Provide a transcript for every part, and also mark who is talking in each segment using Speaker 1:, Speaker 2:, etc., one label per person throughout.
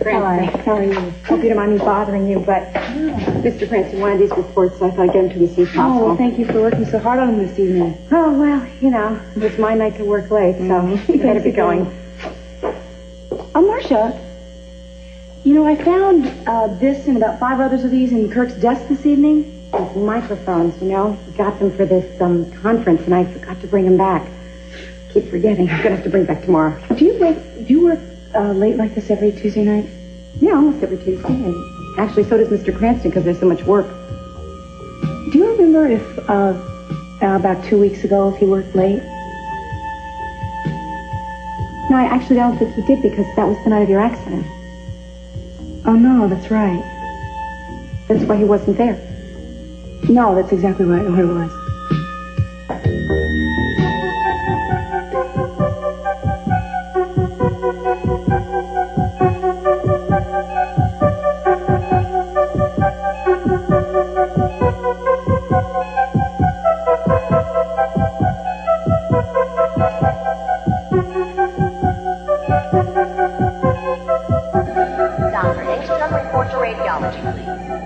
Speaker 1: Hello. Sorry. Hope you don't mind me bothering you, but Mr. Cranston wanted these reports, so I thought I'd get them to him as soon as possible.
Speaker 2: Oh, well, thank you for working so hard on them this evening.
Speaker 1: Oh, well, you know, it's my night to work late, so we better be going.
Speaker 2: Marcia, you know, I found this and about 5 others of these in Kirk's desk this evening.
Speaker 1: These microphones, you know. We got them for this conference, and I forgot to bring them back. Keep forgetting. I'm going to have to bring back tomorrow.
Speaker 2: Do you work late like this every Tuesday night?
Speaker 1: Yeah, almost every Tuesday. And actually, so does Mr. Cranston, because there's so much work.
Speaker 2: Do you remember if, about 2 weeks ago, if he worked late?
Speaker 1: No, I actually don't think he did, because that was the night of your accident.
Speaker 2: Oh, no, that's right.
Speaker 1: That's why he wasn't there.
Speaker 2: No, that's exactly right, what it was.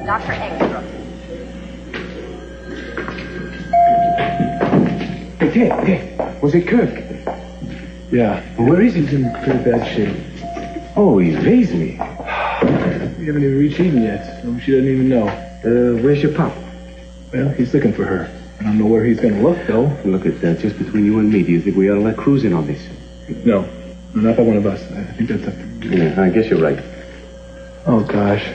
Speaker 3: Dr. Engstrom.
Speaker 4: Hey, was it Kirk?
Speaker 5: Yeah.
Speaker 4: Well, where is he? He's in pretty bad shape.
Speaker 5: Oh, he raised me.
Speaker 4: We haven't even reached Eden yet, so she doesn't even know.
Speaker 5: Where's your pop?
Speaker 4: Well, he's looking for her. I don't know where he's going to look, though.
Speaker 5: Look at that, just between you and me. Do you think we ought to let Cruz in on this?
Speaker 4: No, not by one of us. I think that's up to...
Speaker 5: Yeah, I guess you're right.
Speaker 4: Oh, gosh.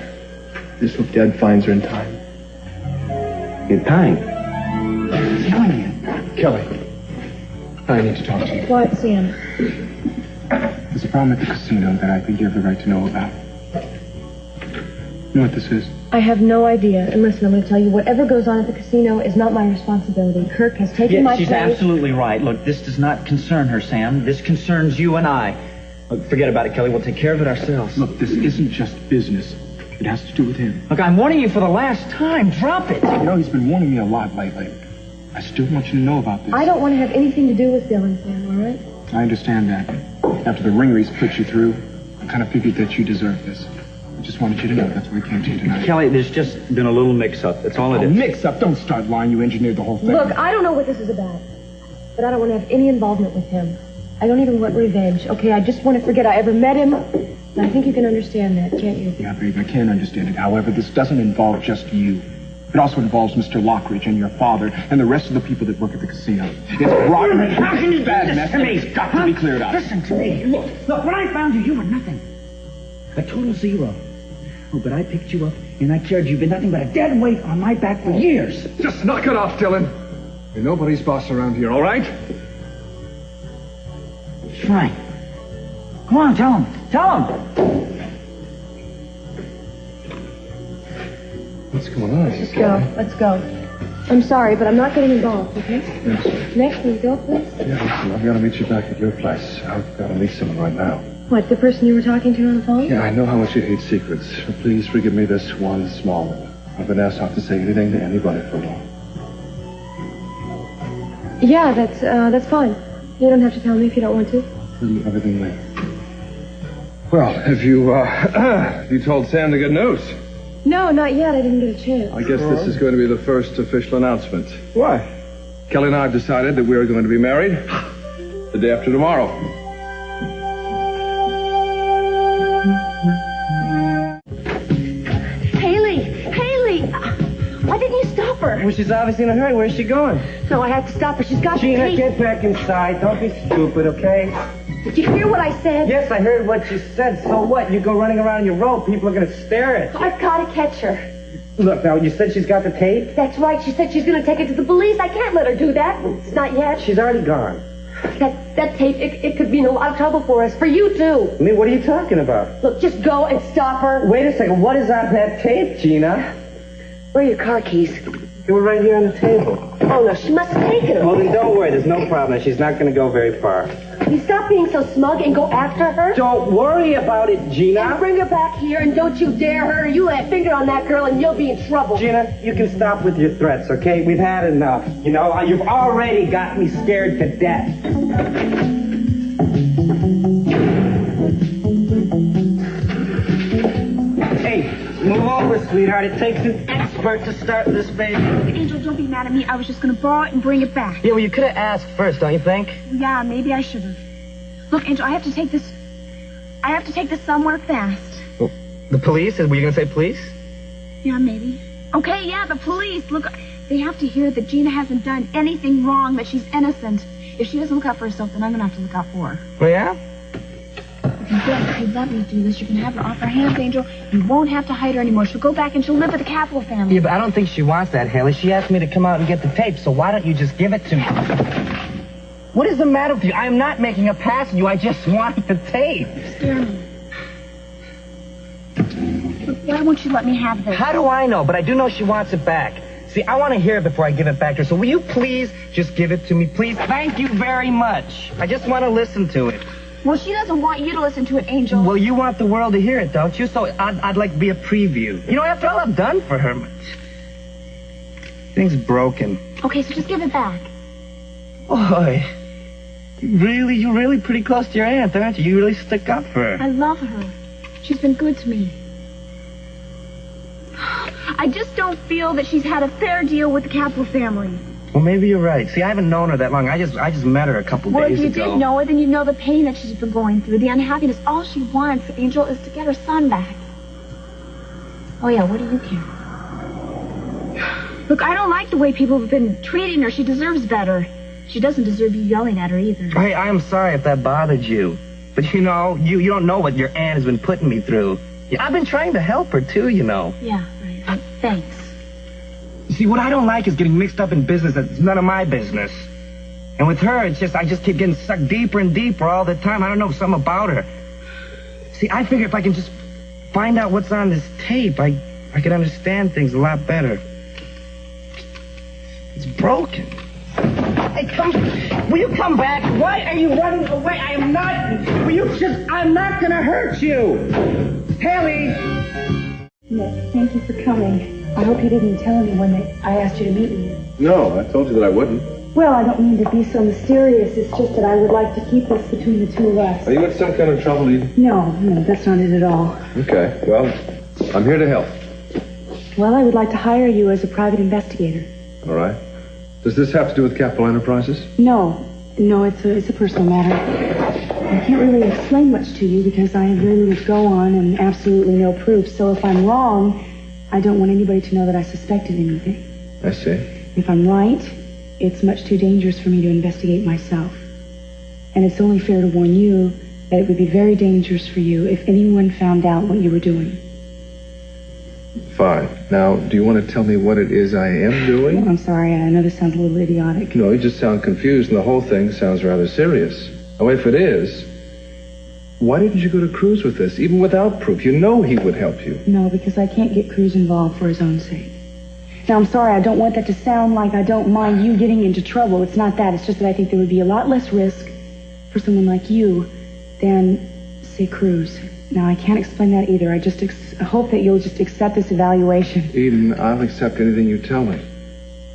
Speaker 4: Just hope Dad finds her in time.
Speaker 5: In time?
Speaker 4: Kelly, I need to talk to you.
Speaker 2: What, Sam?
Speaker 4: There's a problem at the casino that I think you have the right to know about. You know what this is?
Speaker 2: I have no idea. And listen, I'm going to tell you, whatever goes on at the casino is not my responsibility. Kirk has taken my place.
Speaker 6: She's absolutely right. Look, this does not concern her, Sam. This concerns you and I. Look, forget about it, Kelly. We'll take care of it ourselves.
Speaker 4: Look, this isn't just business. It has to do with him.
Speaker 6: Look, I'm warning you for the last time. Drop it.
Speaker 4: You know, he's been warning me a lot lately. I still want you to know about this.
Speaker 2: I don't want to have anything to do with Dillon, Sam, all right?
Speaker 4: I understand that. After the ring race put you through, I kind of figured that you deserved this. I just wanted you to know that's why I came to you tonight.
Speaker 6: Kelly, there's just been a little mix-up. That's all it is.
Speaker 4: Mix-up? Don't start lying. You engineered the whole thing.
Speaker 2: Look, I don't know what this is about, but I don't want to have any involvement with him. I don't even want revenge, okay? I just want to forget I ever met him. And I think you can understand that, can't you?
Speaker 4: Yeah, babe, I can understand it. However, this doesn't involve just you. It also involves Mr. Lockridge and your father and the rest of the people that work at the casino. It's rotten.
Speaker 6: How can you do
Speaker 4: bad
Speaker 6: this
Speaker 4: mess
Speaker 6: to me?
Speaker 4: that's got to be cleared up.
Speaker 6: Listen to me. Look, when I found you, you were nothing. A total zero. Oh, but I picked you up and I cared. You've been nothing but a dead weight on my back for years.
Speaker 7: Just knock it off, Dillon. You're nobody's boss around here, all right?
Speaker 6: Fine. Come on, tell him. Tell him.
Speaker 7: What's going on?
Speaker 2: Let's go. Let's go. I'm sorry, but I'm not getting involved, okay?
Speaker 7: Yes.
Speaker 2: Next, will you go, please?
Speaker 7: Yeah, listen, I've got to meet you back at your place. I've got to meet someone right now.
Speaker 2: What, the person you were talking to on the phone?
Speaker 7: Yeah, I know how much you hate secrets. So please forgive me this one small one. I've been asked not to say anything to anybody for long.
Speaker 2: Yeah, that's fine. You don't have to tell me if you don't want to.
Speaker 7: Everything later. Well, have you, you told Sam the good news?
Speaker 2: No, not yet. I didn't get a chance.
Speaker 7: I guess this is going to be the first official announcement.
Speaker 4: Why?
Speaker 7: Kelly and I have decided that we are going to be married the day after tomorrow.
Speaker 2: Haley! Why didn't you stop her?
Speaker 8: Well, she's obviously in a hurry. Where's she going?
Speaker 2: No, I had to stop her. She's got
Speaker 8: Gina,
Speaker 2: the tape.
Speaker 8: get back inside. Don't be stupid, okay?
Speaker 2: Did you hear what I said?
Speaker 8: Yes, I heard what you said. So what? You go running around your rope, people are going to stare at you.
Speaker 2: I've got to catch her.
Speaker 8: Look, now, you said she's got the tape?
Speaker 2: That's right. She said she's going to take it to the police. I can't let her do that. It's not yet.
Speaker 8: She's already gone.
Speaker 2: That tape, it could mean a lot of trouble for us. For you, too.
Speaker 8: I mean, what are you talking about?
Speaker 2: Look, just go and stop her.
Speaker 8: Wait a second. What is on that tape, Gina?
Speaker 3: Where are your car keys?
Speaker 8: They were right here on the table.
Speaker 3: Oh, no, she must have taken them.
Speaker 8: Well, then don't worry. There's no problem. She's not going to go very far.
Speaker 3: You stop being so smug and go after her?
Speaker 8: Don't worry about it, Gina.
Speaker 3: And bring her back here, and don't you dare hurt her. You lay a finger on that girl, and you'll be in trouble.
Speaker 8: Gina, you can stop with your threats, okay? We've had enough. You know, you've already got me scared to death. Hey, move over, sweetheart. It takes an expert to start this baby.
Speaker 9: Angel, don't be mad at me. I was just going to borrow it and bring it back.
Speaker 8: Yeah, well, you could have asked first, don't you think?
Speaker 9: Yeah, maybe I should have. Look, Angel, I have to take this somewhere fast.
Speaker 8: Well, the police? Were you going to say police?
Speaker 9: Yeah, maybe. Okay, yeah, the police. Look, they have to hear that Gina hasn't done anything wrong, that she's innocent. If she doesn't look out for herself, then I'm going to have to look out for her.
Speaker 8: Oh, yeah?
Speaker 9: If you let me do this, you can have her off our hands, Angel. You won't have to hide her anymore. She'll go back and she'll live with the Capital family.
Speaker 8: Yeah, but I don't think she wants that, Heyli. She asked me to come out and get the tape, so why don't you just give it to me? What is the matter with you? I am not making a pass at you. I just want the tape.
Speaker 9: You scare me. Look, why won't you let me have this?
Speaker 8: How do I know? But I do know she wants it back. See, I want to hear it before I give it back to her. So will you please just give it to me, please? Thank you very much. I just want to listen to it.
Speaker 9: Well, she doesn't want you to listen to it, Angel.
Speaker 8: Well, you want the world to hear it, don't you? So I'd like to be a preview. You know, after all I've done for her, thing's broken.
Speaker 9: Okay, so just give it back.
Speaker 8: Boy, you're really pretty close to your aunt, aren't you? You really stick up for her.
Speaker 9: I love her. She's been good to me. I just don't feel that she's had a fair deal with the Capital family.
Speaker 8: Well, maybe you're right. See, I haven't known her that long. I just met her a couple days ago.
Speaker 9: Well, if you did know her, then you'd know the pain that she's been going through, the unhappiness. All she wants, Angel, is to get her son back. Oh, yeah, what do you care? Look, I don't like the way people have been treating her. She deserves better. She doesn't deserve you yelling at her either.
Speaker 8: I'm sorry if that bothered you. But, you know, you don't know what your aunt has been putting me through. Yeah, I've been trying to help her, too, you know.
Speaker 9: Yeah, right. Thanks.
Speaker 8: See, what I don't like is getting mixed up in business that's none of my business. And with her, it's just, I just keep getting sucked deeper and deeper all the time. I don't know, something about her. See, I figure if I can just find out what's on this tape, I could understand things a lot better. It's broken. Hey, will you come back? Why are you running away? I am not, I'm not gonna hurt you. Heyli!
Speaker 1: Nick, thank you for coming. I hope you didn't tell anyone that I asked you to meet me.
Speaker 7: No, I told you that I wouldn't.
Speaker 1: Well, I don't mean to be so mysterious. It's just that I would like to keep this between the two of us.
Speaker 7: Are you in some kind of trouble, Eden?
Speaker 1: No, that's not it at all.
Speaker 7: Okay, well, I'm here to help.
Speaker 1: Well, I would like to hire you as a private investigator.
Speaker 7: All right. Does this have to do with Capital Enterprises?
Speaker 1: No, it's a personal matter. I can't really explain much to you because I have very little to go on and absolutely no proof. So if I'm wrong, I don't want anybody to know that I suspected anything.
Speaker 7: I see.
Speaker 1: If I'm right, it's much too dangerous for me to investigate myself. And it's only fair to warn you that it would be very dangerous for you if anyone found out what you were doing.
Speaker 7: Fine. Now, do you want to tell me what it is I am doing?
Speaker 1: Well, I'm sorry, I know this sounds a little idiotic.
Speaker 7: No, you just sound confused, and the whole thing sounds rather serious. Now, if it is, why didn't you go to Cruz with this, even without proof? You know he would help you.
Speaker 1: No, because I can't get Cruz involved for his own sake. Now, I'm sorry, I don't want that to sound like I don't mind you getting into trouble. It's not that. It's just that I think there would be a lot less risk for someone like you than, say, Cruz. Now, I can't explain that either. I just hope that you'll just accept this evaluation.
Speaker 7: Eden, I'll accept anything you tell me.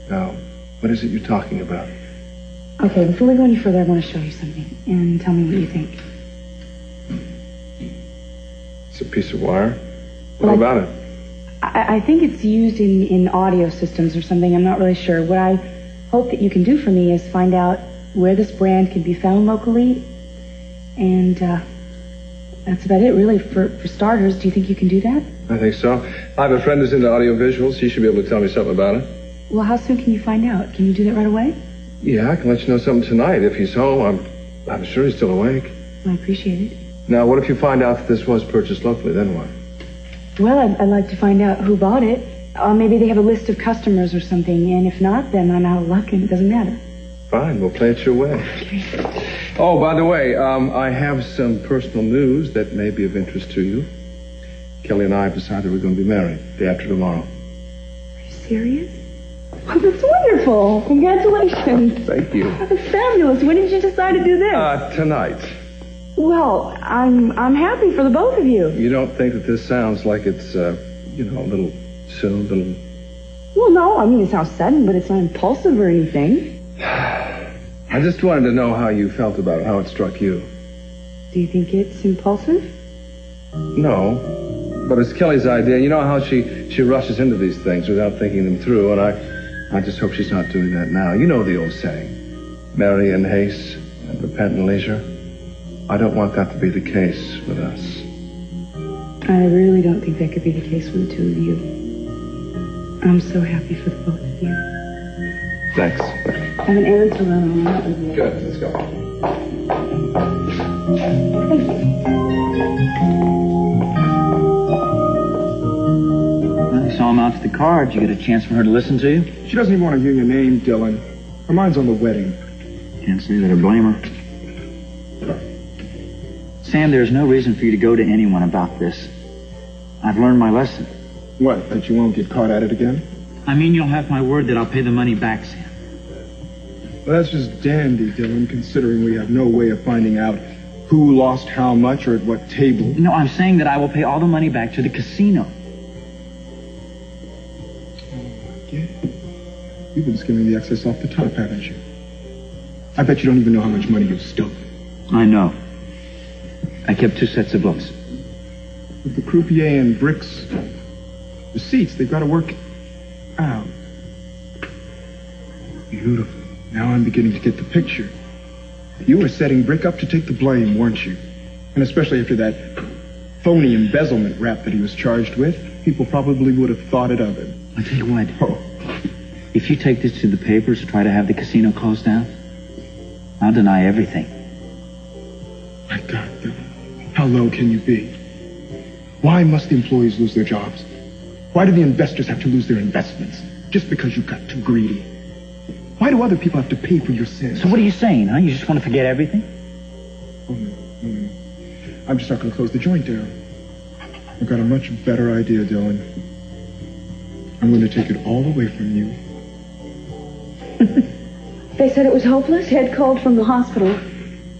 Speaker 7: Now, what is it you're talking about?
Speaker 1: Okay, before we go any further, I want to show you something, and tell me what you think.
Speaker 7: It's a piece of wire. What about it?
Speaker 1: I think it's used in audio systems or something. I'm not really sure. What I hope that you can do for me is find out where this brand can be found locally, and that's about it, really, for starters. Do you think you can do that?
Speaker 7: I think so. I have a friend who's into audio visuals. He should be able to tell me something about it.
Speaker 1: Well, how soon can you find out? Can you do that right away?
Speaker 7: Yeah, I can let you know something tonight. If he's home, I'm sure he's still awake.
Speaker 1: Well, I appreciate it.
Speaker 7: Now, what if you find out that this was purchased locally? Then what?
Speaker 1: Well, I'd like to find out who bought it. Or maybe they have a list of customers or something, and if not, then I'm out of luck and it doesn't matter.
Speaker 7: Fine, we'll play it your way.
Speaker 1: Okay.
Speaker 7: Oh, by the way, I have some personal news that may be of interest to you. Kelly and I have decided we're going to be married day after tomorrow.
Speaker 1: Are you serious? Oh, that's wonderful. Congratulations.
Speaker 7: Thank you.
Speaker 1: That's fabulous. When did you decide to do this?
Speaker 7: Tonight.
Speaker 1: Well, I'm happy for the both of you.
Speaker 7: You don't think that this sounds like it's, a little soon, little...
Speaker 1: Well, no, I mean, it sounds sudden, but it's not impulsive or anything.
Speaker 7: I just wanted to know how you felt about it, how it struck you.
Speaker 1: Do you think it's impulsive?
Speaker 7: No, but it's Kelly's idea. You know how she rushes into these things without thinking them through, and I just hope she's not doing that now. You know the old saying, marry in haste and repent in leisure. I don't want that to be the case with us.
Speaker 1: I really don't think that could be the case with the two of you. I'm so happy for the both of you.
Speaker 7: Thanks.
Speaker 1: I have an errand to run on. That was it.
Speaker 7: Good, let's go.
Speaker 1: Thank you.
Speaker 6: Well, you saw him out to the car. Did you get a chance for her to listen to you?
Speaker 4: She doesn't even want to hear your name, Dillon. Her mind's on the wedding.
Speaker 6: Can't say that I blame her. Sam, there's no reason for you to go to anyone about this. I've learned my lesson.
Speaker 4: What, that you won't get caught at it again?
Speaker 6: I mean, you'll have my word that I'll pay the money back, Sam.
Speaker 4: Well, that's just dandy, Dillon, considering we have no way of finding out who lost how much or at what table.
Speaker 6: No, I'm saying that I will pay all the money back to the casino.
Speaker 4: Oh, I get it. You've been skimming the excess off the top, haven't you? I bet you don't even know how much money you've stolen.
Speaker 6: I know. I kept 2 sets of books.
Speaker 4: With the croupier and bricks receipts, they've got to work out. Beautiful. Now I'm beginning to get the picture. You were setting Brick up to take the blame, weren't you? And especially after that phony embezzlement rap that he was charged with, people probably would have thought it of him.
Speaker 6: I tell you what. If you take this to the papers to try to have the casino closed down, I'll deny everything.
Speaker 4: My God, Dillon. How low can you be? Why must the employees lose their jobs? Why do the investors have to lose their investments? Just because you got too greedy? Why do other people have to pay for your sins?
Speaker 6: So what are you saying, huh? You just want to forget everything?
Speaker 4: Oh, no. I'm just not going to close the joint down. I've got a much better idea, Dillon. I'm going to take it all away from you.
Speaker 1: They said it was hopeless. Ted called from the hospital.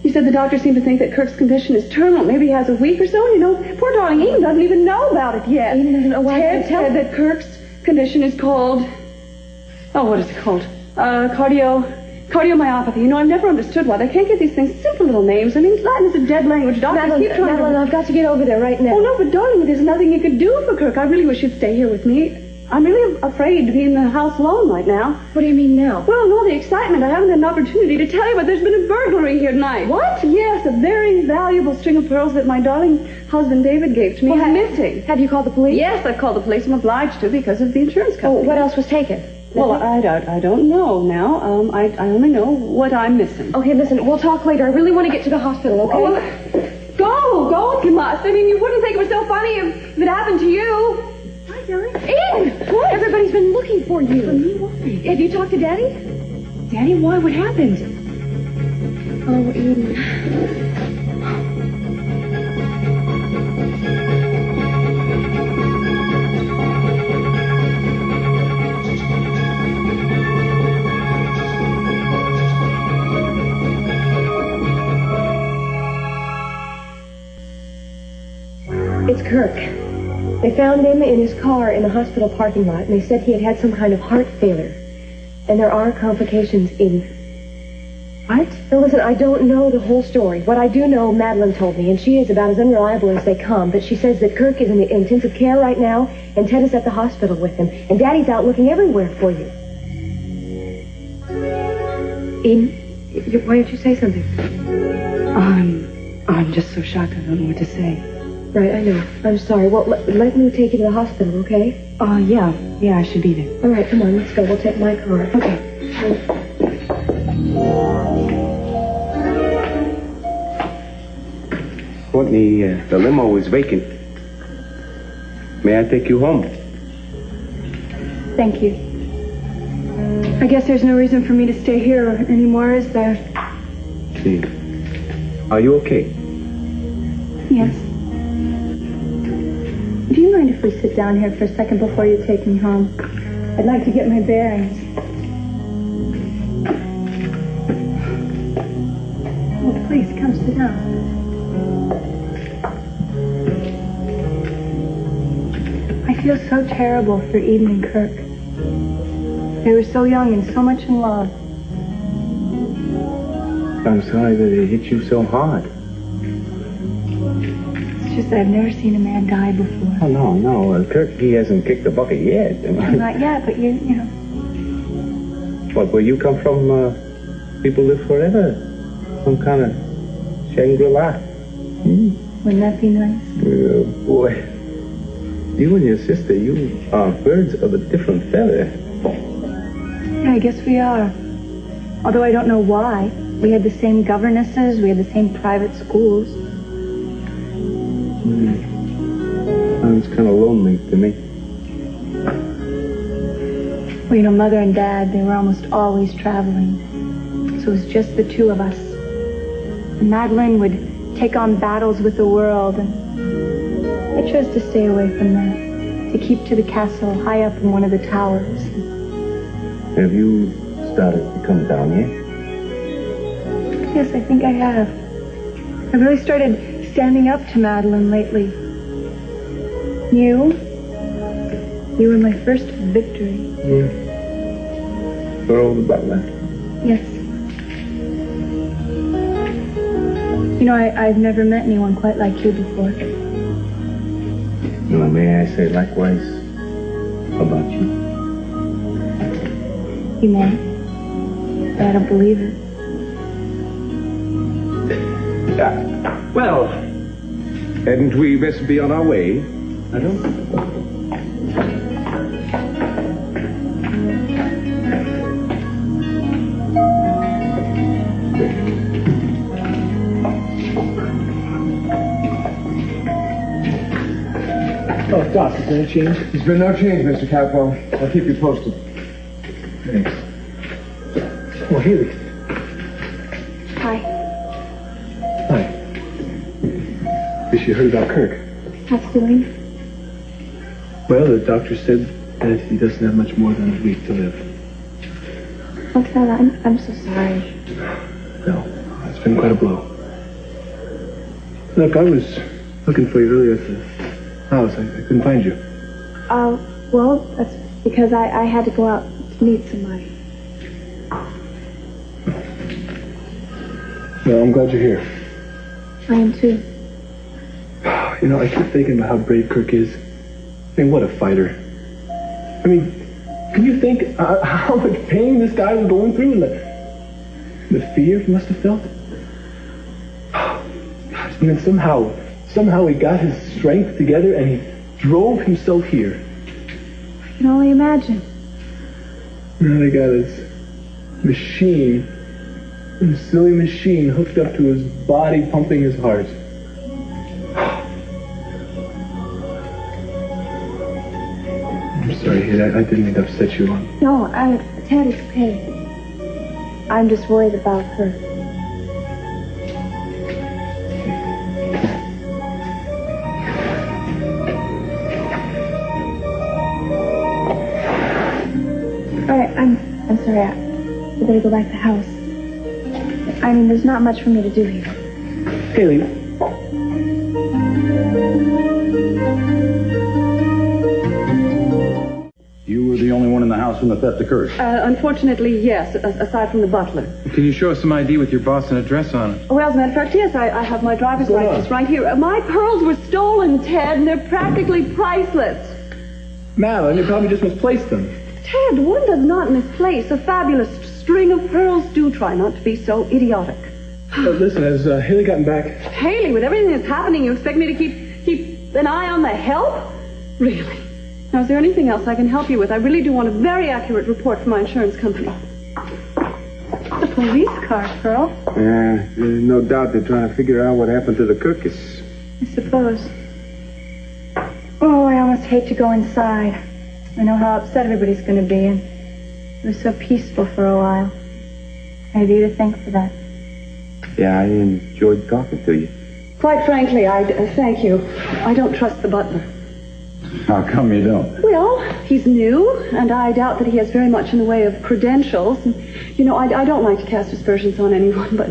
Speaker 1: He said the doctors seem to think that Kirk's condition is terminal. Maybe he has a week or so. You know, poor darling Eden doesn't even know about it yet.
Speaker 2: Eden doesn't know why.
Speaker 1: Ted said that Kirk's condition is called... Oh, what is it called? Cardiomyopathy. You know, I've never understood why they can't get these things simple little names. I mean, Latin is a dead language. Doctors keep trying
Speaker 2: Madeline, I've got to get over there right now.
Speaker 1: Oh, no, but darling, there's nothing you could do for Kirk. I really wish you'd stay here with me. I'm really afraid to be in the house alone right now.
Speaker 2: What do you mean now?
Speaker 1: Well, in all the excitement, I haven't had an opportunity to tell you, but there's been a burglary here tonight. What? Yes, a very valuable string of pearls that my darling husband David gave to me is missing.
Speaker 2: Have you called the police?
Speaker 1: Yes, I've called the police. I'm obliged to because of the insurance company.
Speaker 2: Oh, what else was taken?
Speaker 1: Well, I don't know now. I only know what I'm missing.
Speaker 2: Okay, listen, we'll talk later. I really want to get to the hospital, okay?
Speaker 1: Go if you must. I mean, you wouldn't think it was so funny if it happened to you.
Speaker 2: Hi, darling. Eden! What? Everybody's been looking for you.
Speaker 1: For me? Why?
Speaker 2: Have you talked to Daddy?
Speaker 1: Daddy, why? What happened?
Speaker 2: Oh, Eden. It's Kirk. They found him in his car in the hospital parking lot, and they said he had had some kind of heart failure. And there are complications in... What? Now listen, I don't know the whole story. What I do know, Madeline told me, and she is about as unreliable as they come, but she says that Kirk is in intensive care right now, and Ted is at the hospital with him, and Daddy's out looking everywhere for you. Why don't you say something?
Speaker 1: I'm just so shocked I don't know what to say.
Speaker 2: Right, I know. I'm sorry. Well, let me take you to the hospital, okay?
Speaker 1: Yeah, I should be there.
Speaker 2: All right, come on, let's go. We'll take my car.
Speaker 1: Okay.
Speaker 5: Courtney, the limo is vacant. May I take you home?
Speaker 1: Thank you. I guess there's no reason for me to stay here anymore, is there?
Speaker 5: See. Are you okay?
Speaker 1: Yes. Do you mind if we sit down here for a second before you take me home? I'd like to get my bearings. Oh, please, come sit down. I feel so terrible for Iden and Kirk. They were so young and so much in love.
Speaker 5: I'm sorry that it hit you so hard.
Speaker 1: It's just that I've never seen a man die before.
Speaker 5: Oh, no. Kirk, he hasn't kicked the bucket yet.
Speaker 1: Not yet, but you know.
Speaker 5: What, where you come from, people live forever? Some kind of Shangri-La?
Speaker 1: Wouldn't that be nice?
Speaker 5: Oh, boy. You and your sister, you are birds of a different feather.
Speaker 1: Yeah, I guess we are. Although I don't know why. We had the same governesses, we had the same private schools.
Speaker 5: Sounds kind of lonely to me.
Speaker 1: Well, you know, Mother and Dad, they were almost always traveling. So it was just the two of us. And Madeline would take on battles with the world, and I chose to stay away from that, to keep to the castle high up in one of the towers.
Speaker 5: Have you started to come down yet?
Speaker 1: Yes, I think I have. I've really started standing up to Madeline lately. You were my first victory.
Speaker 5: For old butler?
Speaker 1: Yes. You know, I've never met anyone quite like you before.
Speaker 5: Well, may I say likewise about you?
Speaker 1: You may. But I don't believe it.
Speaker 5: Well, hadn't we best be on our way? I don't.
Speaker 4: Oh, Doc, is there any change?
Speaker 7: There's been no change, Mr. Capwell. I'll keep you posted.
Speaker 4: Thanks. Oh, Heyli.
Speaker 1: Hi.
Speaker 4: Hi. Guess you heard about Kirk.
Speaker 1: How's doing?
Speaker 4: Well, the doctor said that he doesn't have much more than a week to live.
Speaker 1: What's that? I'm so sorry.
Speaker 4: No, it's been quite a blow. Look, I was looking for you earlier at the house. I couldn't find you.
Speaker 1: Well, that's because I had to go out to meet somebody.
Speaker 4: Well, I'm glad you're here.
Speaker 1: I am too.
Speaker 4: You know, I keep thinking about how brave Kirk is. I mean, what a fighter. I mean, can you think how much pain this guy was going through and the fear he must have felt? And then somehow he got his strength together and he drove himself here.
Speaker 1: I can only imagine.
Speaker 4: And they got his machine, a silly machine hooked up to his body, pumping his heart. I'm sorry, I didn't mean to upset you.
Speaker 1: No, Ted, it's okay. I'm just worried about her. All right, I'm sorry. I better go back to the house. I mean, there's not much for me to do here.
Speaker 4: Heyli.
Speaker 10: You were the only one in the house when the theft occurred?
Speaker 3: Unfortunately, yes, aside from the butler.
Speaker 11: Can you show us some ID with your Boston address on it?
Speaker 3: Well, as a matter of fact, yes, I have my driver's license right here. My pearls were stolen, Ted, and they're practically priceless.
Speaker 4: Madeline, you probably just misplaced them.
Speaker 3: Ted, one does not misplace a fabulous string of pearls. Do try not to be so idiotic.
Speaker 4: Listen, has Heyli gotten back?
Speaker 3: Haley, with everything that's happening, you expect me to keep an eye on the help? Really? Now, is there anything else I can help you with? I really do want a very accurate report from my insurance company.
Speaker 1: The police car, Pearl.
Speaker 5: Yeah, there's no doubt they're trying to figure out what happened to the Kirkus.
Speaker 1: I suppose. Oh, I almost hate to go inside. I know how upset everybody's going to be, and it was so peaceful for a while. I have you to thank for that.
Speaker 5: Yeah, I enjoyed talking to you.
Speaker 3: Quite frankly, thank you. I don't trust the butler.
Speaker 10: How come you don't?
Speaker 3: Well, he's new, and I doubt that he has very much in the way of credentials. You know, I don't like to cast aspersions on anyone, but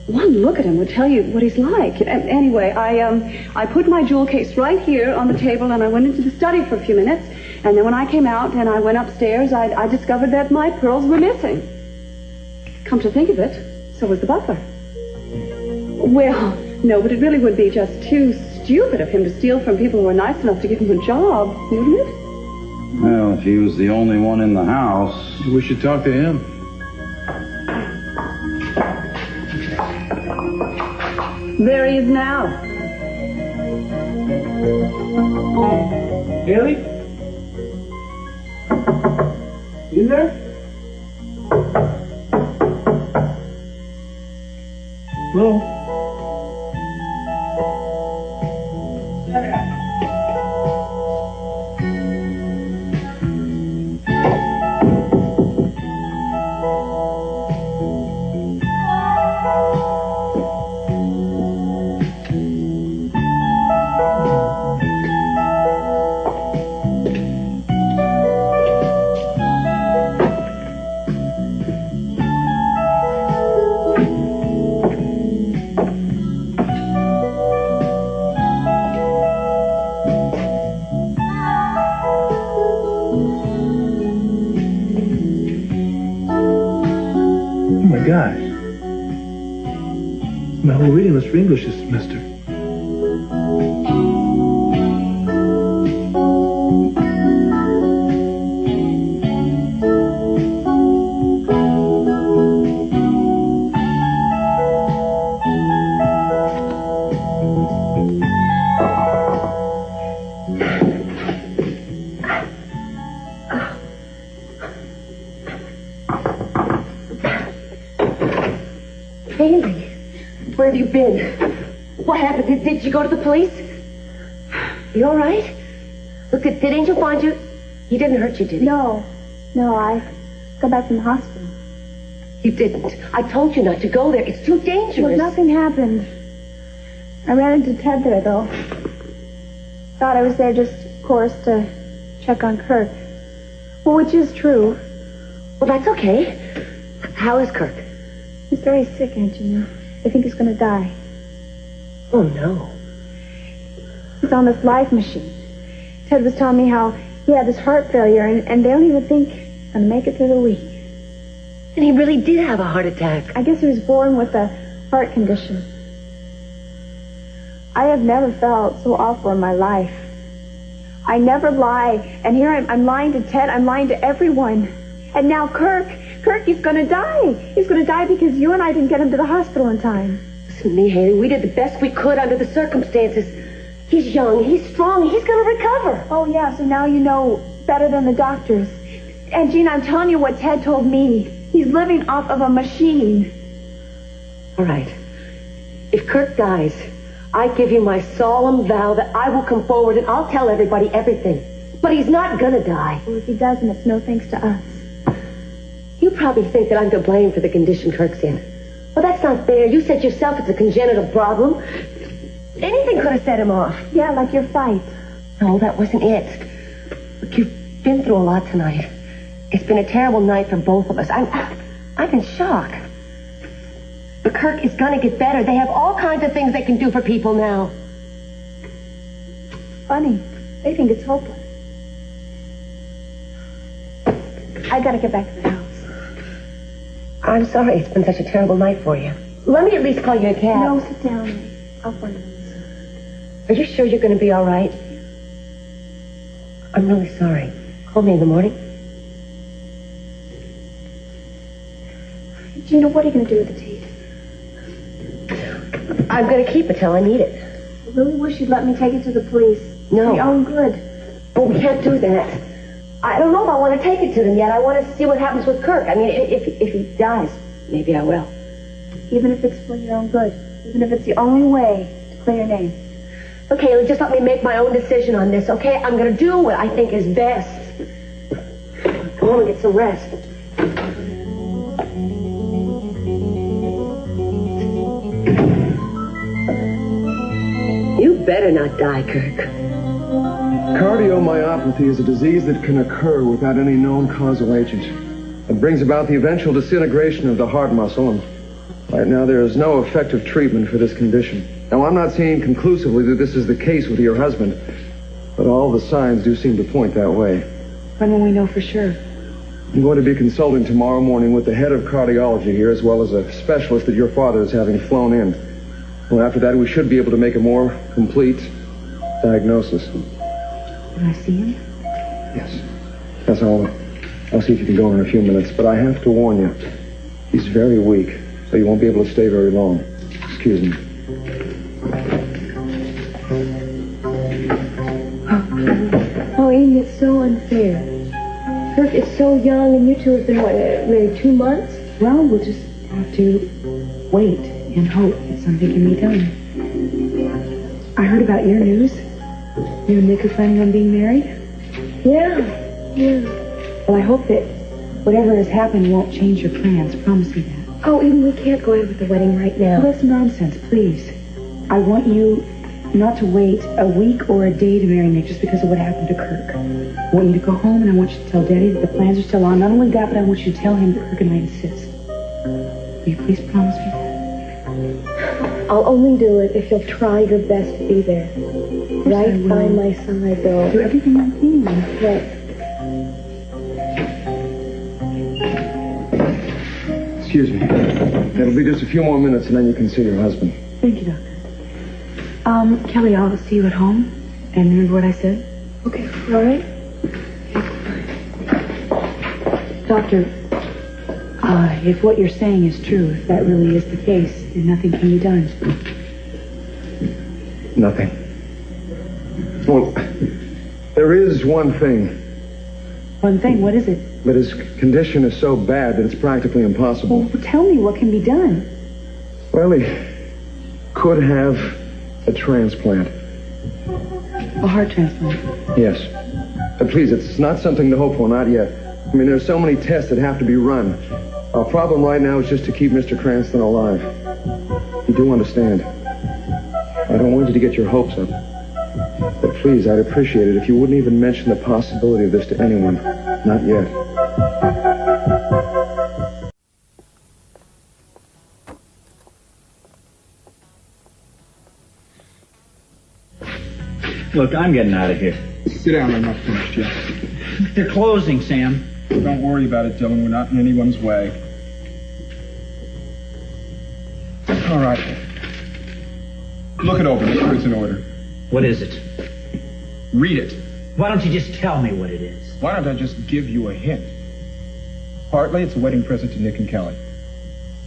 Speaker 3: one look at him would tell you what he's like. Anyway, I put my jewel case right here on the table, and I went into the study for a few minutes, and then when I came out and I went upstairs, I discovered that my pearls were missing. Come to think of it, so was the butler. Well, no, but it really would be just too stupid of him to steal from people who are nice enough to give him a job, wouldn't it?
Speaker 10: Well, if he was the only one in the house...
Speaker 11: We should talk to him.
Speaker 3: There he is now.
Speaker 11: Heyli? You there? Hello?
Speaker 12: Gosh. My whole reading list for English this semester.
Speaker 2: Heyli, where have you been? What happened? Did you go to the police? You all right? Look, did Angel find you? He didn't hurt you, did he?
Speaker 9: No, I got back from the hospital.
Speaker 2: You didn't. I told you not to go there. It's too dangerous.
Speaker 9: Well, nothing happened. I ran into Ted there, though. Thought I was there just, of course, to check on Kirk. Well, which is true.
Speaker 2: Well, that's okay. How is Kirk?
Speaker 9: He's very sick, Aunt Gina. They think he's going to die.
Speaker 2: Oh, no.
Speaker 9: He's on this life machine. Ted was telling me how he had this heart failure, and they don't even think he's going to make it through the week.
Speaker 2: And he really did have a heart attack.
Speaker 9: I guess he was born with a heart condition. I have never felt so awful in my life. I never lie, and here I'm lying to Ted, I'm lying to everyone. And now Kirk, he's going to die. He's going to die because you and I didn't get him to the hospital in time.
Speaker 2: Listen to me, Heyli. We did the best we could under the circumstances. He's young, he's strong, he's going to recover.
Speaker 9: Oh, yeah, so now you know better than the doctors. And, Gina, I'm telling you what Ted told me. He's living off of a machine.
Speaker 2: All right. If Kirk dies, I give you my solemn vow that I will come forward and I'll tell everybody everything. But he's not going to die.
Speaker 9: Well, if he doesn't, it's no thanks to us.
Speaker 2: You probably think that I'm to blame for the condition Kirk's in. Well, that's not fair. You said yourself it's a congenital problem. Anything could have set him off.
Speaker 9: Yeah, like your fight.
Speaker 2: No, that wasn't it. Look, you've been through a lot tonight. It's been a terrible night for both of us. I'm in shock. But Kirk is going to get better. They have all kinds of things they can do for people now.
Speaker 9: Funny. They think it's hopeless. I got to get back to the house.
Speaker 2: I'm sorry it's been such a terrible night for you. Let me at least call you a cab.
Speaker 9: No, sit down. I'll find it.
Speaker 2: Are you sure you're going to be all right? I'm really sorry. Call me in the morning.
Speaker 9: Gina, what are you going to do with the teeth?
Speaker 2: I'm going to keep it till I need it.
Speaker 9: I really wish you'd let me take it to the police.
Speaker 2: No.
Speaker 9: For your own good.
Speaker 2: Oh, we can't do that. I don't know if I want to take it to them yet. I want to see what happens with Kirk. I mean, if he dies, maybe I will.
Speaker 9: Even if it's for your own good. Even if it's the only way to clear your name.
Speaker 2: Okay, just let me make my own decision on this, okay? I'm going to do what I think is best. Come on and get some rest. You better not die, Kirk.
Speaker 7: Cardiomyopathy is a disease that can occur without any known causal agent. It brings about the eventual disintegration of the heart muscle, and right now there is no effective treatment for this condition. Now, I'm not saying conclusively that this is the case with your husband, but all the signs do seem to point that way.
Speaker 1: When will we know for sure?
Speaker 7: I'm going to be consulting tomorrow morning with the head of cardiology here, as well as a specialist that your father is having flown in. Well, after that, we should be able to make a more complete diagnosis.
Speaker 1: Can I see him?
Speaker 7: Yes. That's all. I'll see if you can go in a few minutes, but I have to warn you, he's very weak, so you won't be able to stay very long. Excuse me.
Speaker 2: Oh, Amy, it's so unfair. Kirk is so young, and you two have been, what, married 2 months?
Speaker 1: Well, we'll just have to wait and hope that something can be done. I heard about your news. You and Nick are planning on being married?
Speaker 2: Yeah.
Speaker 1: Well, I hope that whatever has happened won't change your plans. Promise me that.
Speaker 2: Oh, Amy, we can't go ahead with the wedding right now.
Speaker 1: Well, that's nonsense, please. I want you not to wait a week or a day to marry Nick just because of what happened to Kirk. I want you to go home, and I want you to tell Daddy that the plans are still on. Not only that, but I want you to tell him that Kirk and I insist. Will you please promise me that?
Speaker 2: I'll only do it if you'll try your best to be there. Right by my side, though.
Speaker 1: Do everything I can.
Speaker 2: Right.
Speaker 7: Excuse me. It'll be just a few more minutes, and then you can see your husband.
Speaker 1: Thank you, Doctor. Kelly, I'll see you at home. And remember what I said?
Speaker 2: Okay, all right.
Speaker 1: Doctor, if what you're saying is true, if that really is the case, then nothing can be done.
Speaker 7: Nothing. Well, there is one thing.
Speaker 1: One thing? What is it?
Speaker 7: But his condition is so bad that it's practically impossible.
Speaker 1: Well, tell me what can be done.
Speaker 7: Well, he could have a transplant.
Speaker 1: A heart transplant?
Speaker 7: Yes. But please, it's not something to hope for, not yet. I mean, there's so many tests that have to be run. Our problem right now is just to keep Mr. Cranston alive. You do understand. I don't want you to get your hopes up. But please, I'd appreciate it if you wouldn't even mention the possibility of this to anyone. Not yet.
Speaker 6: Look, I'm getting out of here.
Speaker 4: Sit down, I'm not finished yet.
Speaker 6: They're closing, Sam.
Speaker 4: Don't worry about it, Dylan. We're not in anyone's way. All right. Look it over. Make sure it's in order.
Speaker 6: What is it?
Speaker 4: Read it.
Speaker 6: Why don't you just tell me what it is?
Speaker 4: Why don't I just give you a hint? Partly, it's a wedding present to Nick and Kelly.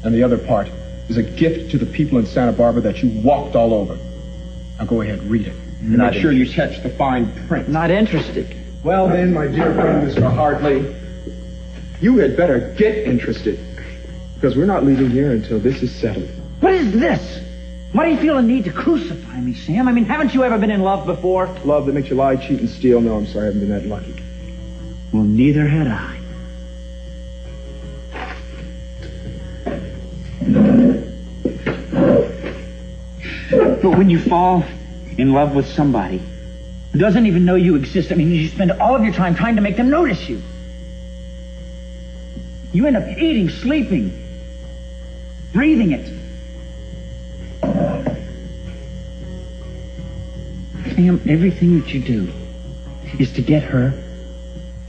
Speaker 4: And the other part is a gift to the people in Santa Barbara that you walked all over. Now go ahead, read it. And make sure you catch the fine print.
Speaker 6: Not interested.
Speaker 4: Well then, my dear friend, Mr. Hartley, you had better get interested. Because we're not leaving here until this is settled.
Speaker 6: What is this? Why do you feel a need to crucify me, Sam? I mean, haven't you ever been in love before?
Speaker 4: Love that makes you lie, cheat, and steal? No, I'm sorry, I haven't been that lucky.
Speaker 6: Well, neither had I. But when you fall in love with somebody who doesn't even know you exist, I mean, you spend all of your time trying to make them notice you. You end up eating, sleeping, breathing it. Sam, everything that you do is to get her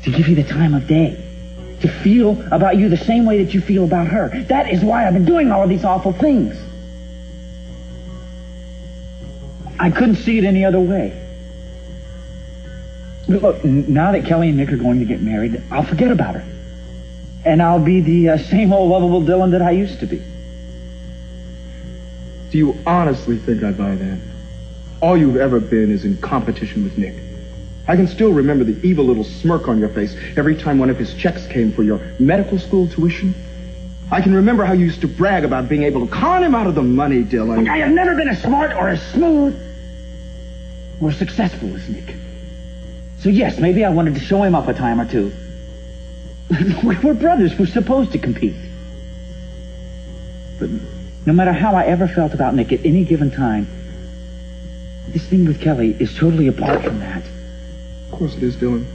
Speaker 6: to give you the time of day, to feel about you the same way that you feel about her. That is why I've been doing all of these awful things. I couldn't see it any other way. Look, now that Kelly and Nick are going to get married, I'll forget about her. And I'll be the same old lovable Dillon that I used to be.
Speaker 4: Do you honestly think I buy that? All you've ever been is in competition with Nick. I can still remember the evil little smirk on your face every time one of his checks came for your medical school tuition. I can remember how you used to brag about being able to con him out of the money, Dillon.
Speaker 6: Look, I have never been as smart or as smooth or successful as Nick. So yes, maybe I wanted to show him up a time or two. We're brothers. We're supposed to compete. But no matter how I ever felt about Nick at any given time, this thing with Kelly is totally apart from that.
Speaker 4: Of course it is, Dillon.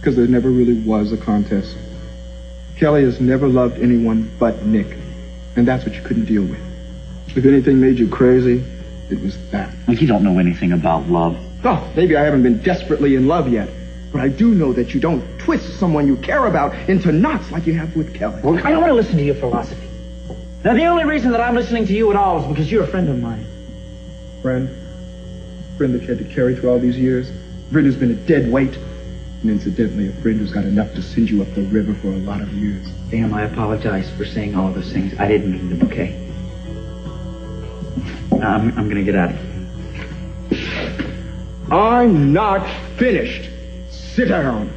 Speaker 4: Because there never really was a contest. Kelly has never loved anyone but Nick. And that's what you couldn't deal with. If anything made you crazy, it was that.
Speaker 6: Well, you don't know anything about love.
Speaker 4: Oh, maybe I haven't been desperately in love yet. But I do know that you don't twist someone you care about into knots like you have with Kelly.
Speaker 6: Well, I don't want to listen to your philosophy. Now, the only reason that I'm listening to you at all is because you're a friend of mine.
Speaker 4: Friend? Friend that you had to carry through all these years? A friend who's been a dead weight? And incidentally, a friend who's got enough to send you up the river for a lot of years.
Speaker 6: Damn, I apologize for saying all of those things. I didn't mean them, okay? Now, I'm gonna get out of here.
Speaker 4: I'm not finished. Sit down.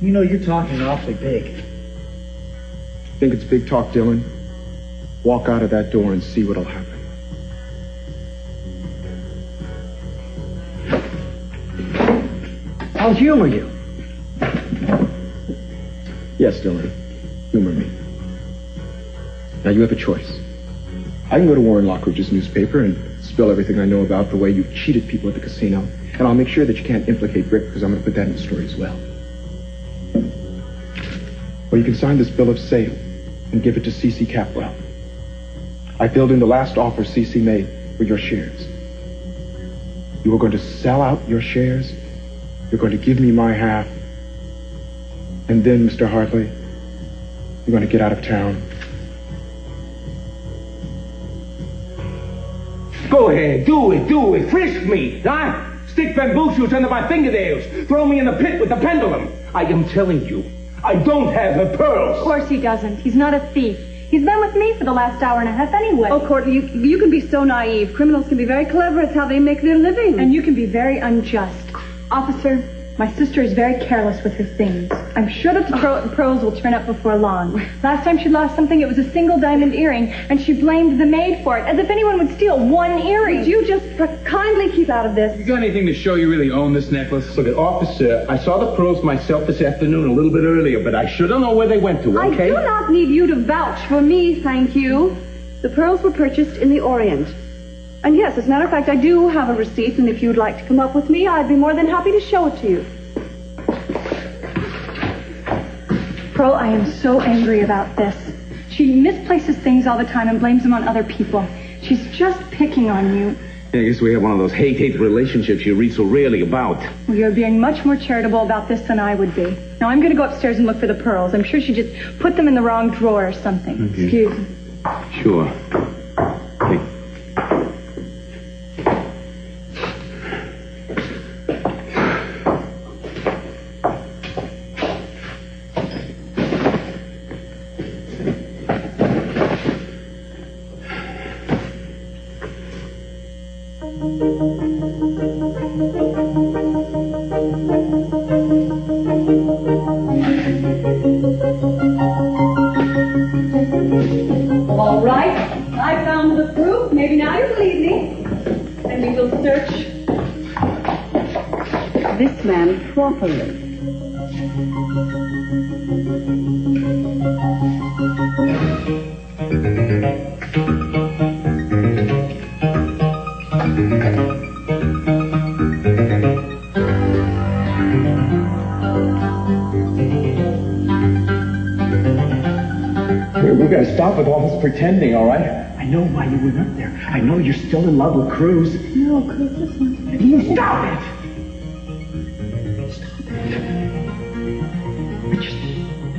Speaker 6: You know, you're talking awfully big.
Speaker 4: Think it's big talk, Dillon? Walk out of that door and see what'll happen.
Speaker 6: I'll humor you.
Speaker 4: Yes, Dillon. Humor me. Now, you have a choice. I can go to Warren Lockridge's newspaper and spill everything I know about the way you've cheated people at the casino, and I'll make sure that you can't implicate Rick, because I'm going to put that in the story as well. Or you can sign this bill of sale and give it to C.C. Capwell. I filled in the last offer C.C. made for your shares. You are going to sell out your shares. You're going to give me my half. And then, Mr. Hartley, you're going to get out of town.
Speaker 13: Go ahead, do it, frisk me, huh? Stick bamboo shoots under my fingernails, throw me in the pit with the pendulum. I am telling you, I don't have her pearls.
Speaker 2: Of course he doesn't. He's not a thief. He's been with me for the last hour and a half anyway.
Speaker 3: Oh, Courtney, you can be so naive. Criminals can be very clever. It's how they make their living.
Speaker 2: And you can be very unjust. Officer, my sister is very careless with her things. I'm sure that the pearls will turn up before long. Last time she lost something, it was a single diamond earring, and she blamed the maid for it, as if anyone would steal one earring.
Speaker 3: Would you just kindly keep out of this?
Speaker 11: You got anything to show you really own this necklace?
Speaker 13: Look, officer, I saw the pearls myself this afternoon a little bit earlier, but I sure don't know where they went to, okay?
Speaker 3: I do not need you to vouch for me, thank you. The pearls were purchased in the Orient. And yes, as a matter of fact, I do have a receipt, and if you'd like to come up with me, I'd be more than happy to show it to you.
Speaker 2: Pearl, I am so angry about this. She misplaces things all the time and blames them on other people. She's just picking on you.
Speaker 13: Yeah, I guess we have one of those hate relationships you read so rarely about.
Speaker 2: Well, you're being much more charitable about this than I would be. Now, I'm going to go upstairs and look for the pearls. I'm sure she just put them in the wrong drawer or something.
Speaker 13: Okay.
Speaker 2: Excuse me.
Speaker 13: Sure. Hey.
Speaker 3: All right, I found the proof. Maybe now you believe me. And we will search this man properly.
Speaker 13: We gotta stop with all this pretending, all right?
Speaker 6: I know why you went up there. I know you're still in love with Cruz.
Speaker 3: No, Kirk, listen.
Speaker 6: You stop it! Stop it.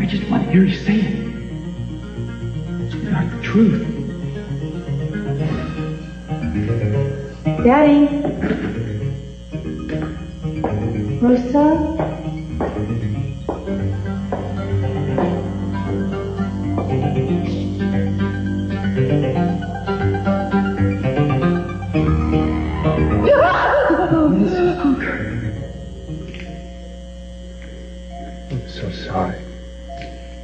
Speaker 6: I just want to hear you say it. It's not the truth.
Speaker 2: Daddy. Rosa?
Speaker 7: I'm so sorry.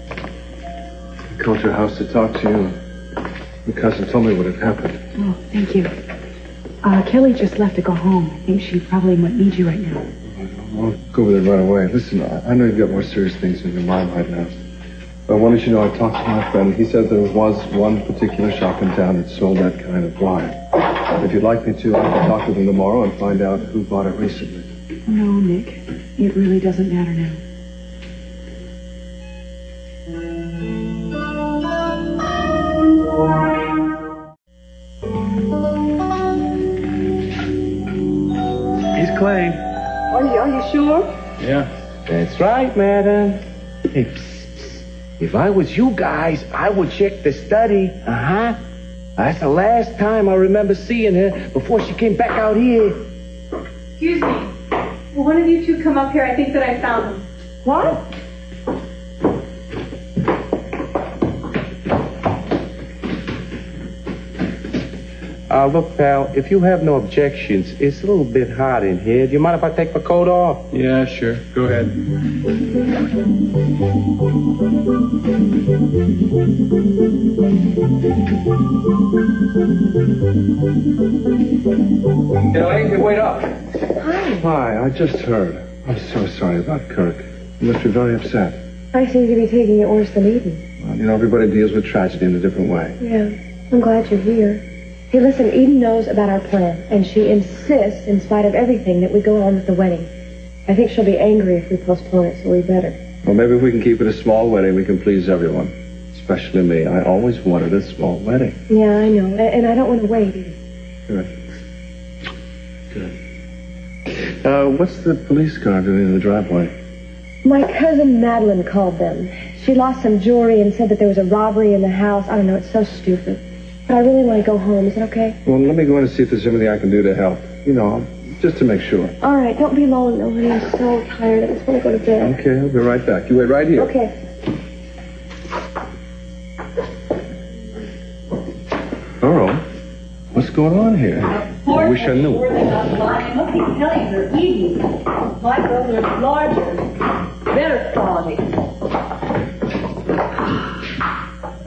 Speaker 7: I called your house to talk to you. Your cousin told me what had happened.
Speaker 1: Oh, thank you. Kelly just left to go home. I think she probably might need you right now.
Speaker 7: I'll go with her right away. Listen, I know you've got more serious things in your mind right now. But I wanted you to know I talked to my friend. He said there was one particular shop in town that sold that kind of wine. If you'd like me to, I can talk with him tomorrow and find out who bought it recently.
Speaker 3: No, Nick. It really doesn't matter now.
Speaker 5: He's clean.
Speaker 3: Are you sure?
Speaker 5: Yeah.
Speaker 13: That's right, Madeline. Hey, psst, psst. If I was you guys, I would check the study. Uh-huh. That's the last time I remember seeing her before she came back out here.
Speaker 14: Excuse me. Will one of you two come up here? I think that I found him.
Speaker 2: What?
Speaker 13: Look, pal, if you have no objections, it's a little bit hot in here. Do you mind if I take my coat off?
Speaker 11: Yeah, sure. Go ahead.
Speaker 7: Kelly, wait up.
Speaker 2: Hi.
Speaker 7: Hi, I just heard. I'm so sorry about Kirk. You must be very upset.
Speaker 2: I seem to be taking it worse than Eden.
Speaker 7: Well, you know, everybody deals with tragedy in a different way.
Speaker 2: Yeah, I'm glad you're here. Hey, listen, Eden knows about our plan, and she insists, in spite of everything, that we go on with the wedding. I think she'll be angry if we postpone it, so we better.
Speaker 7: Well, maybe if we can keep it a small wedding, we can please everyone. Especially me. I always wanted a small wedding.
Speaker 2: Yeah, I know, and I don't want to wait either.
Speaker 7: Good. What's the police car doing in the driveway?
Speaker 2: My cousin Madeline called them. She lost some jewelry and said that there was a robbery in the house. I don't know, it's so stupid. But I really want to go home. Is it okay?
Speaker 7: Well, let me go in and see if there's anything I can do to help. You know, just to make sure.
Speaker 2: All right, don't be long, though, honey. I'm so tired. I just want to go to bed.
Speaker 7: Okay, I'll be right back. You wait right here.
Speaker 2: Okay.
Speaker 7: Earl, what's going on here? I wish I knew.
Speaker 3: Look, he's telling her Eden. My brother is larger, better quality.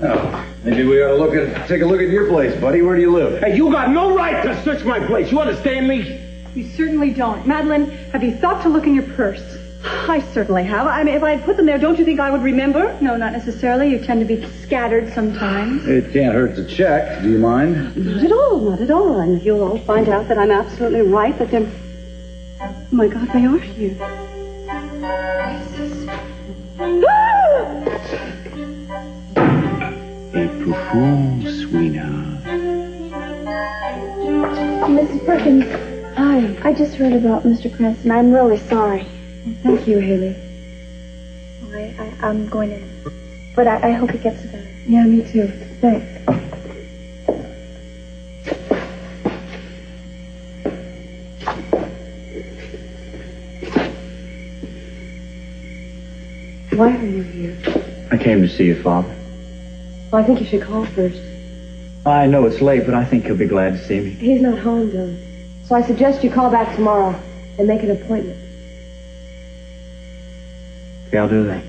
Speaker 7: Oh, maybe we ought to take a look at your place, buddy. Where do you live?
Speaker 13: Hey, you got no right to search my place. You understand me?
Speaker 14: You certainly don't. Madeline, have you thought to look in your purse?
Speaker 3: I certainly have. I mean, if I had put them there, don't you think I would remember?
Speaker 14: No, not necessarily. You tend to be scattered sometimes.
Speaker 10: It can't hurt to check. Do you mind?
Speaker 3: Not at all, not at all. And you'll all find out that I'm absolutely right, that they're... Oh, my God, they are here.
Speaker 6: April Fool's, sweetheart.
Speaker 9: Mrs. Perkins. Hi. I just heard about Mr. Cranston. I'm really sorry.
Speaker 2: Thank you, Heyli.
Speaker 9: I'm going in. But I hope it gets better.
Speaker 2: Yeah, me too. Thanks. Why are you here?
Speaker 6: I came to see your father.
Speaker 2: Well, I think you should call first.
Speaker 6: I know it's late, but I think he'll be glad to see me.
Speaker 2: He's not home, Dylan. So I suggest you call back tomorrow and make an appointment.
Speaker 6: Okay, I'll do that.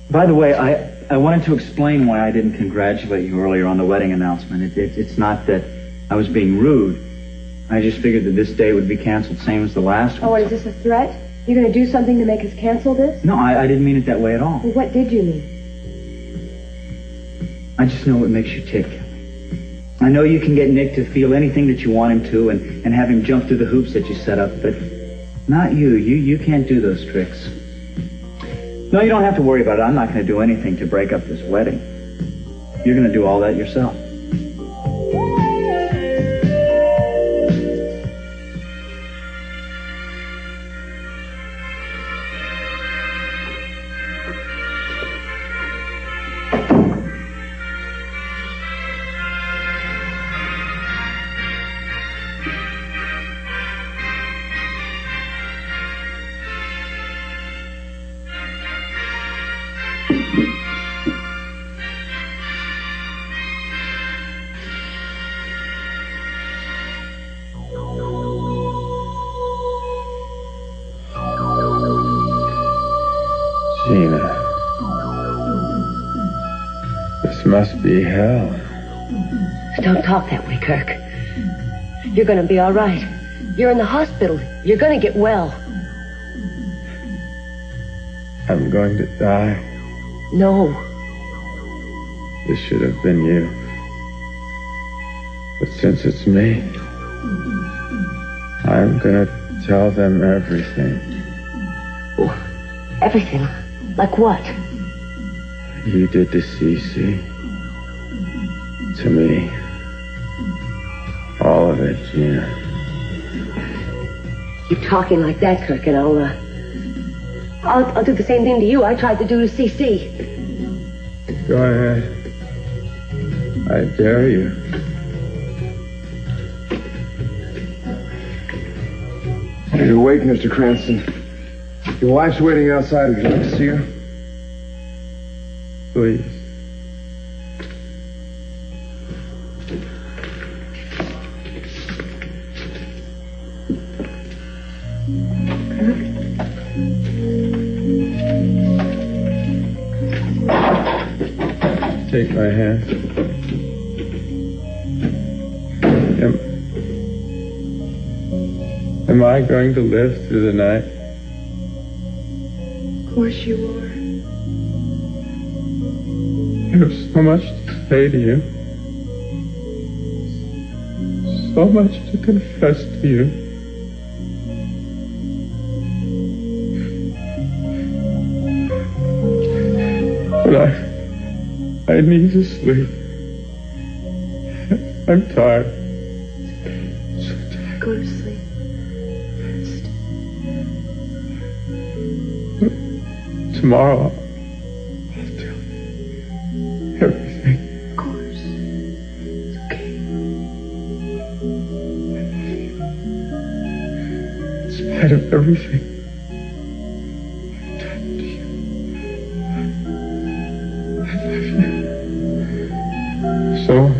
Speaker 6: By the way, I wanted to explain why I didn't congratulate you earlier on the wedding announcement. It's not that I was being rude. I just figured that this day would be canceled, same as the last one.
Speaker 2: Oh, what, is this a threat? You're going to do something to make us cancel this?
Speaker 6: No, I didn't mean it that way at all.
Speaker 2: Well, what did you mean?
Speaker 6: I just know what makes you tick, Kelly. I know you can get Nick to feel anything that you want him to and have him jump through the hoops that you set up, but not you. You can't do those tricks. No, you don't have to worry about it. I'm not going to do anything to break up this wedding. You're going to do all that yourself.
Speaker 15: Gina. This must be hell.
Speaker 16: Don't talk that way, Kirk. You're going to be all right. You're in the hospital. You're going to get well.
Speaker 15: I'm going to die.
Speaker 16: No.
Speaker 15: This should have been you. But since it's me, I'm going to tell them everything.
Speaker 16: Everything? Like what?
Speaker 15: You did to Cece. To me. All of it, Gina.
Speaker 16: You're talking like that, Kirk, and I'll do the same thing to you I tried to do to CC.
Speaker 15: Go ahead. I dare you.
Speaker 7: Are you awake, Mr. Cranston? Your wife's waiting outside. Would you like to see her?
Speaker 15: Please. Take my hand. Am I going to live through the night?
Speaker 2: Of course you are.
Speaker 15: I have so much to say to you. So much to confess to you. But I need to sleep. I'm tired.
Speaker 2: Go to sleep.
Speaker 15: Tomorrow, I'll tell you everything.
Speaker 2: Of course. It's okay.
Speaker 15: In spite of everything I've done to you, I love you so much.